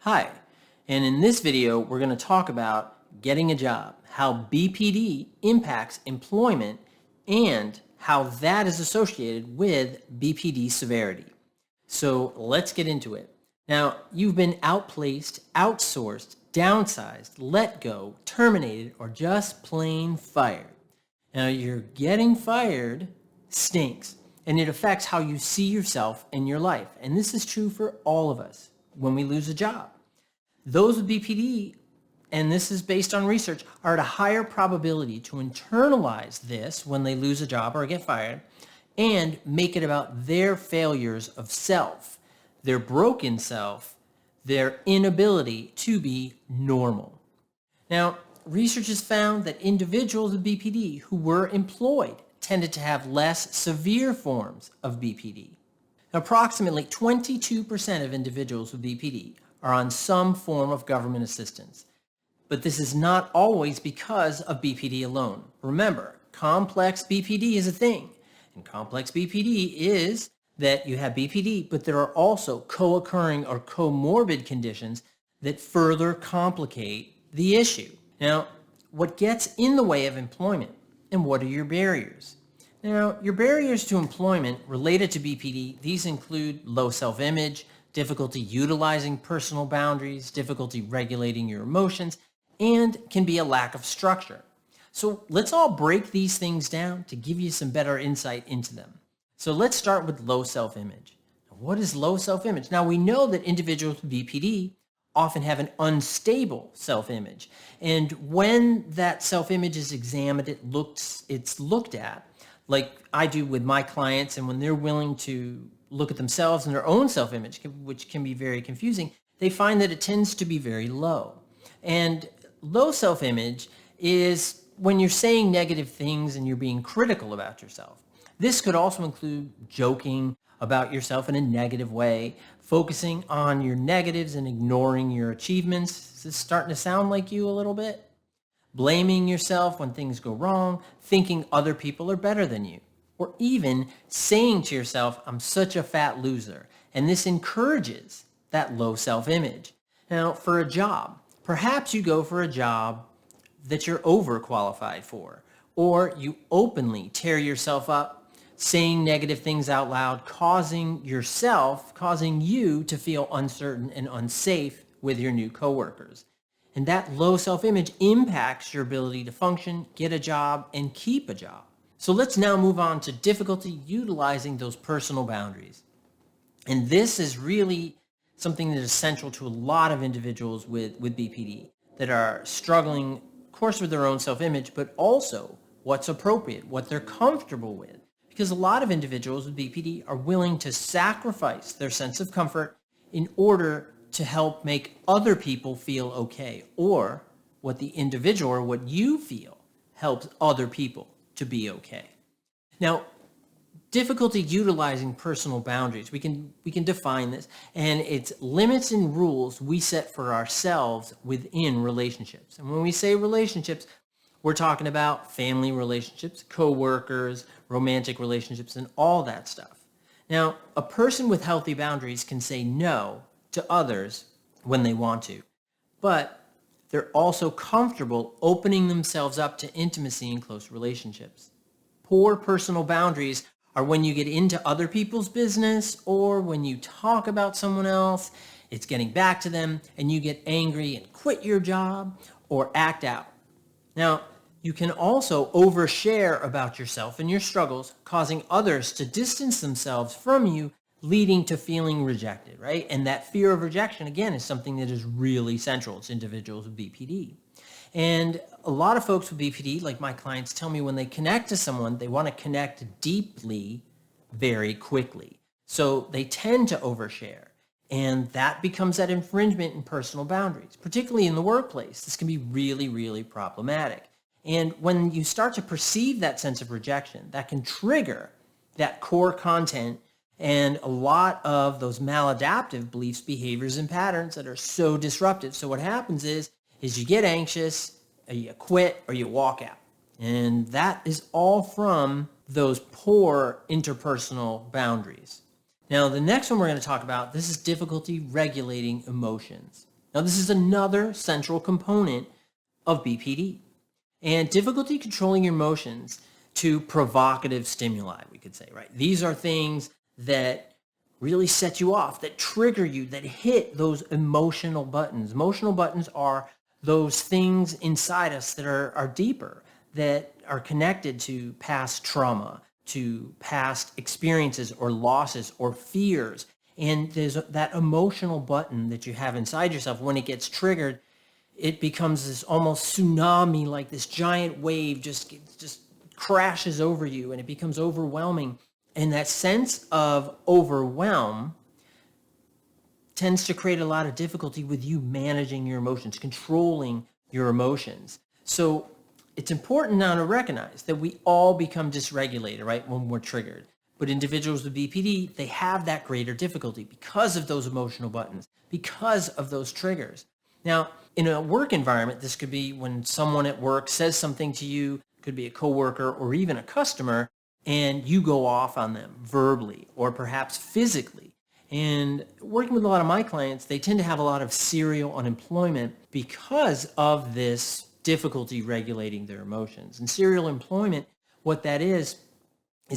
Hi, and in this video, we're going to talk about getting a job, how BPD impacts employment, and how that is associated with BPD severity. So let's get into it. Now, you've been outplaced, outsourced, downsized, let go, terminated, or just plain fired. Now, you're getting fired stinks, and it affects how you see yourself in your life. And this is true for all of us when we lose a job. Those with BPD, and this is based on research, are at a higher probability to internalize this when they lose a job or get fired and make it about their failures of self, their broken self, their inability to be normal. Now, research has found that individuals with BPD who were employed tended to have less severe forms of BPD. Approximately 22% of individuals with BPD are on some form of government assistance. But this is not always because of BPD alone. Remember, complex BPD is a thing. And complex BPD is that you have BPD, but there are also co-occurring or comorbid conditions that further complicate the issue. Now, what gets in the way of employment, and what are your barriers? Now, your barriers to employment related to BPD, these include low self-image, difficulty utilizing personal boundaries, difficulty regulating your emotions, and can be a lack of structure. So let's all break these things down to give you some better insight into them. So let's start with low self-image. What is low self-image? Now, we know that individuals with BPD often have an unstable self-image. And when that self-image is examined, it's looked at, like I do with my clients, and when they're willing to look at themselves and their own self-image, which can be very confusing, they find that it tends to be very low. And low self-image is when you're saying negative things and you're being critical about yourself. This could also include joking about yourself in a negative way, focusing on your negatives and ignoring your achievements. Is this starting to sound like you a little bit? Blaming yourself when things go wrong, thinking other people are better than you, or even saying to yourself, I'm such a fat loser. And this encourages that low self-image. Now, for a job, perhaps you go for a job that you're overqualified for, or you openly tear yourself up, saying negative things out loud, causing you to feel uncertain and unsafe with your new coworkers. And that low self-image impacts your ability to function, get a job, and keep a job. So let's now move on to difficulty utilizing those personal boundaries. And this is really something that is central to a lot of individuals with BPD that are struggling, of course, with their own self-image, but also what's appropriate, what they're comfortable with. Because a lot of individuals with BPD are willing to sacrifice their sense of comfort in order to help make other people feel okay, or what the individual or what you feel helps other people to be okay. Now, difficulty utilizing personal boundaries, we can define this, and it's limits and rules we set for ourselves within relationships. And when we say relationships, we're talking about family relationships, co-workers, romantic relationships, and all that stuff. Now, a person with healthy boundaries can say no to others when they want to, but they're also comfortable opening themselves up to intimacy in close relationships. Poor personal boundaries are when you get into other people's business, or when you talk about someone else, it's getting back to them, and you get angry and quit your job or act out. Now, you can also overshare about yourself and your struggles, causing others to distance themselves from you, leading to feeling rejected, right? And that fear of rejection, again, is something that is really central to individuals with BPD. And a lot of folks with BPD, like my clients, tell me when they connect to someone, they want to connect deeply very quickly. So they tend to overshare. And that becomes that infringement in personal boundaries, particularly in the workplace. This can be really, really problematic. And when you start to perceive that sense of rejection, that can trigger that core content and a lot of those maladaptive beliefs, behaviors, and patterns that are so disruptive. So what happens is you get anxious, or you quit, or you walk out. And that is all from those poor interpersonal boundaries. Now, the next one we're going to talk about, this is difficulty regulating emotions. Now, this is another central component of BPD. And difficulty controlling your emotions to provocative stimuli, we could say, right? These are things that really set you off, that trigger you, that hit those emotional buttons. Emotional buttons are those things inside us that are deeper, that are connected to past trauma, to past experiences or losses or fears. And there's that emotional button that you have inside yourself. When it gets triggered, it becomes this almost tsunami, like this giant wave just crashes over you, and it becomes overwhelming. And that sense of overwhelm tends to create a lot of difficulty with you managing your emotions, controlling your emotions. So it's important now to recognize that we all become dysregulated, right, when we're triggered. But individuals with BPD, they have that greater difficulty because of those emotional buttons, because of those triggers. Now, in a work environment, this could be when someone at work says something to you, could be a coworker or even a customer, and you go off on them verbally or perhaps physically. And working with a lot of my clients, they tend to have a lot of serial unemployment because of this difficulty regulating their emotions. And serial employment, what that is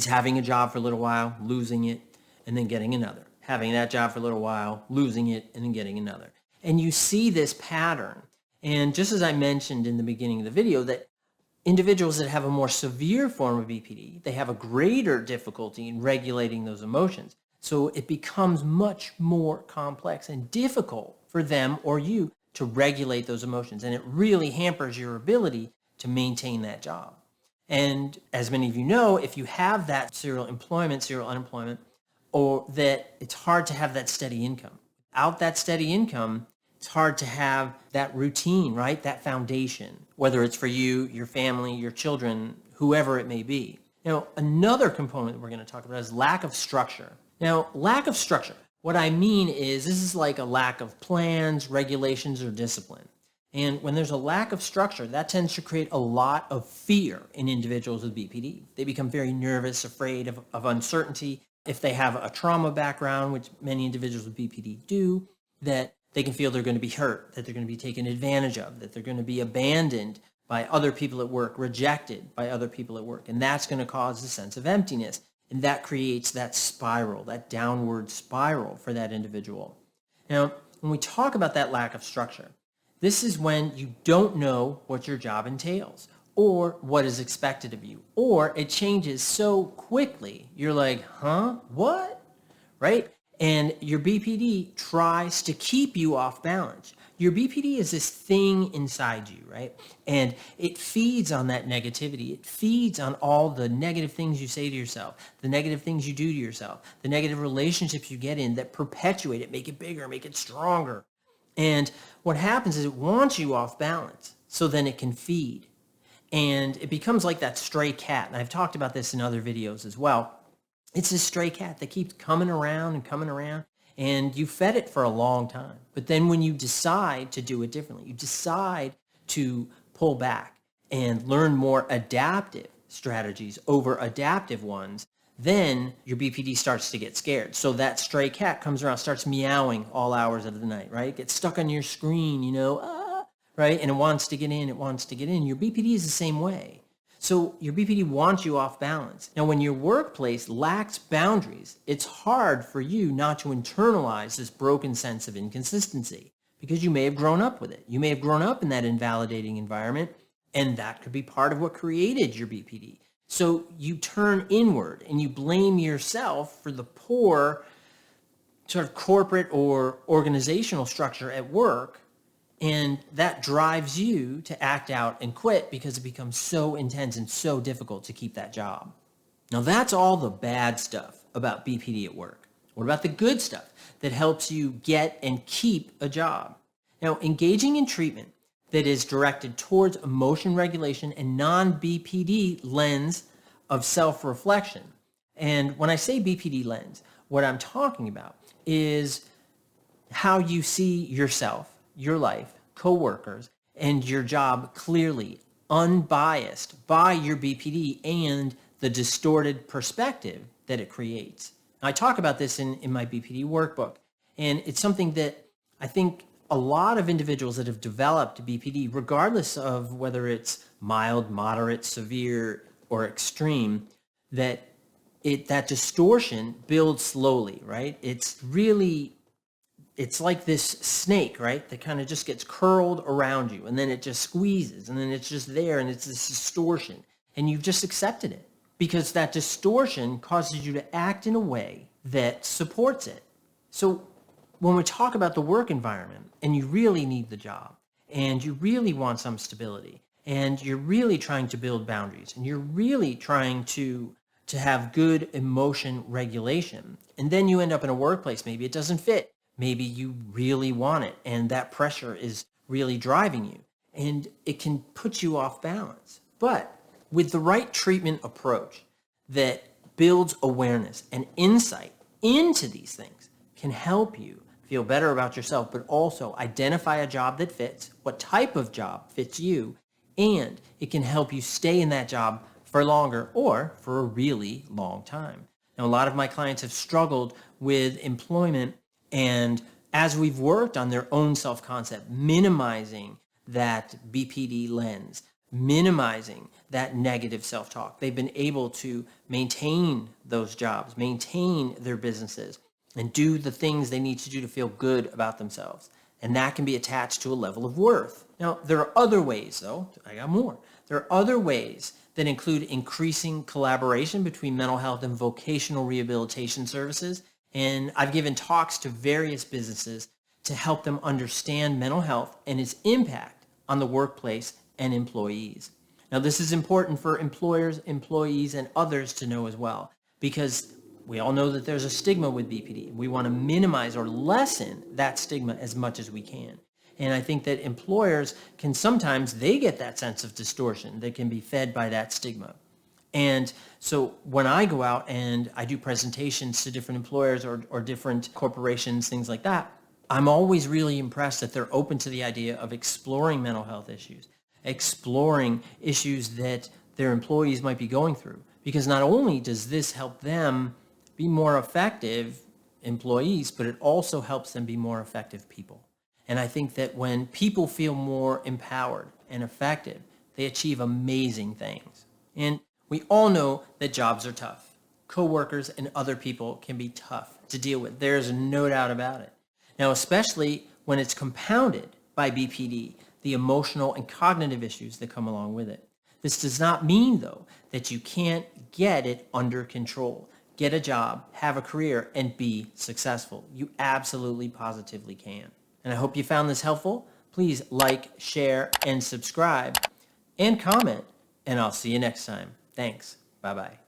having a job for a little while, losing it, and then getting another. Having that job for a little while, losing it, and then getting another. And you see this pattern. And just as I mentioned in the beginning of the video, that individuals that have a more severe form of BPD, they have a greater difficulty in regulating those emotions. So it becomes much more complex and difficult for them or you to regulate those emotions. And it really hampers your ability to maintain that job. And as many of you know, if you have that serial employment, serial unemployment, or that it's hard to have that steady income. Without that steady income, it's hard to have that routine, right? That foundation, whether it's for you, your family, your children, whoever it may be. Now, another component that we're going to talk about is lack of structure. Now, lack of structure, what I mean is this is like a lack of plans, regulations, or discipline. And when there's a lack of structure, that tends to create a lot of fear in individuals with BPD. They become very nervous, afraid of uncertainty. If they have a trauma background, which many individuals with BPD do, that they can feel they're going to be hurt, that they're going to be taken advantage of, that they're going to be abandoned by other people at work, rejected by other people at work. And that's going to cause a sense of emptiness. And that creates that spiral, that downward spiral for that individual. Now, when we talk about that lack of structure, this is when you don't know what your job entails or what is expected of you, or it changes so quickly. You're like, huh? What? Right? And your BPD tries to keep you off balance. Your BPD is this thing inside you, right? And it feeds on that negativity. It feeds on all the negative things you say to yourself, the negative things you do to yourself, the negative relationships you get in that perpetuate it, make it bigger, make it stronger. And what happens is it wants you off balance, so then it can feed. And it becomes like that stray cat. And I've talked about this in other videos as well. It's this stray cat that keeps coming around and coming around, and you fed it for a long time. But then when you decide to do it differently, you decide to pull back and learn more adaptive strategies over adaptive ones, then your BPD starts to get scared. So that stray cat comes around, starts meowing all hours of the night, right? Gets stuck on your screen, right? And it wants to get in, it wants to get in. Your BPD is the same way. So your BPD wants you off balance. Now, when your workplace lacks boundaries, it's hard for you not to internalize this broken sense of inconsistency because you may have grown up with it. You may have grown up in that invalidating environment, and that could be part of what created your BPD. So you turn inward and you blame yourself for the poor sort of corporate or organizational structure at work. And that drives you to act out and quit because it becomes so intense and so difficult to keep that job. Now, that's all the bad stuff about BPD at work. What about the good stuff that helps you get and keep a job? Now, engaging in treatment that is directed towards emotion regulation and non-BPD lens of self-reflection. And when I say BPD lens, what I'm talking about is how you see yourself, your life, coworkers, and your job clearly, unbiased by your BPD and the distorted perspective that it creates. Now, I talk about this in my BPD workbook, and it's something that I think a lot of individuals that have developed BPD, regardless of whether it's mild, moderate, severe, or extreme, that distortion builds slowly, right? It's like this snake, right? That kind of just gets curled around you, and then it just squeezes, and then it's just there, and it's this distortion, and you've just accepted it because that distortion causes you to act in a way that supports it. So when we talk about the work environment and you really need the job and you really want some stability and you're really trying to build boundaries and you're really trying to have good emotion regulation, and then you end up in a workplace, maybe it doesn't fit, maybe you really want it and that pressure is really driving you and it can put you off balance. But with the right treatment approach that builds awareness and insight into these things can help you feel better about yourself, but also identify a job that fits, what type of job fits you, and it can help you stay in that job for longer or for a really long time. Now, a lot of my clients have struggled with employment, and as we've worked on their own self-concept, minimizing that BPD lens, minimizing that negative self-talk, they've been able to maintain those jobs, maintain their businesses, and do the things they need to do to feel good about themselves. And that can be attached to a level of worth. Now, there are other ways, though. I got more. There are other ways that include increasing collaboration between mental health and vocational rehabilitation services. And I've given talks to various businesses to help them understand mental health and its impact on the workplace and employees. Now, this is important for employers, employees, and others to know as well, because we all know that there's a stigma with BPD. We want to minimize or lessen that stigma as much as we can. And I think that employers can sometimes, they get that sense of distortion that can be fed by that stigma. And so when I go out and I do presentations to different employers or different corporations, things like that, I'm always really impressed that they're open to the idea of exploring mental health issues, exploring issues that their employees might be going through. Because not only does this help them be more effective employees, but it also helps them be more effective people. And I think that when people feel more empowered and effective, they achieve amazing things. And we all know that jobs are tough. Coworkers and other people can be tough to deal with. There's no doubt about it. Now, especially when it's compounded by BPD, the emotional and cognitive issues that come along with it. This does not mean, though, that you can't get it under control. Get a job, have a career, and be successful. You absolutely, positively can. And I hope you found this helpful. Please like, share, and subscribe, and comment, and I'll see you next time. Thanks. Bye-bye.